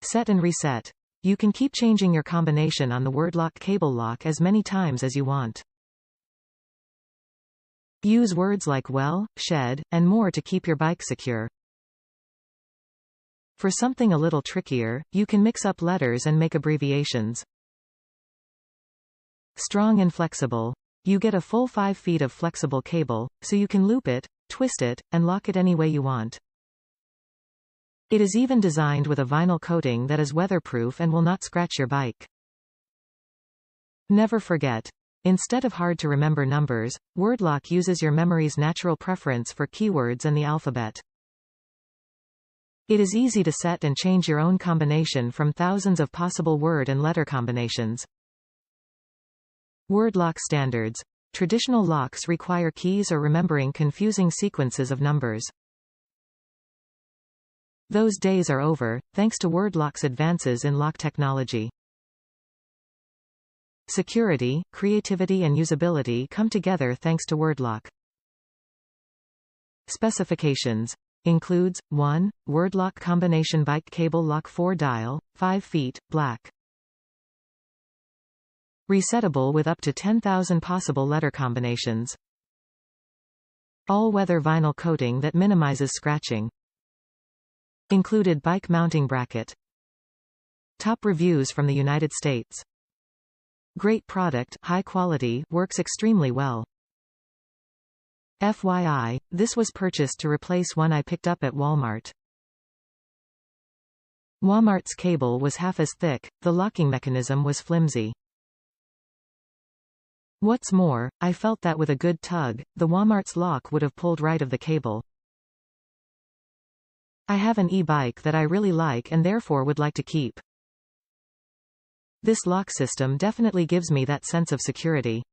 Set and reset. You can keep changing your combination on the WordLock Cable Lock as many times as you want. Use words like well, shed, and more to keep your bike secure. For something a little trickier, you can mix up letters and make abbreviations. Strong and flexible. You get a full 5 feet of flexible cable, so you can loop it, twist it, and lock it any way you want. It is even designed with a vinyl coating that is weatherproof and will not scratch your bike. Never forget. Instead of hard-to-remember numbers, WordLock uses your memory's natural preference for keywords and the alphabet. It is easy to set and change your own combination from thousands of possible word and letter combinations. WordLock standards. Traditional locks require keys or remembering confusing sequences of numbers. Those days are over, thanks to WordLock's advances in lock technology. Security, creativity and usability come together thanks to WordLock. Specifications. Includes 1. WordLock combination bike cable lock 4-dial, 5 feet, black. Resettable with up to 10,000 possible letter combinations. All-weather vinyl coating that minimizes scratching. Included bike mounting bracket. Top reviews from the United States. Great product, high quality, works extremely well. FYI, this was purchased to replace one I picked up at Walmart. Walmart's cable was half as thick, the locking mechanism was flimsy. What's more, I felt that with a good tug, the Walmart's lock would have pulled right of the cable. I have an e-bike that I really like and therefore would like to keep. This lock system definitely gives me that sense of security.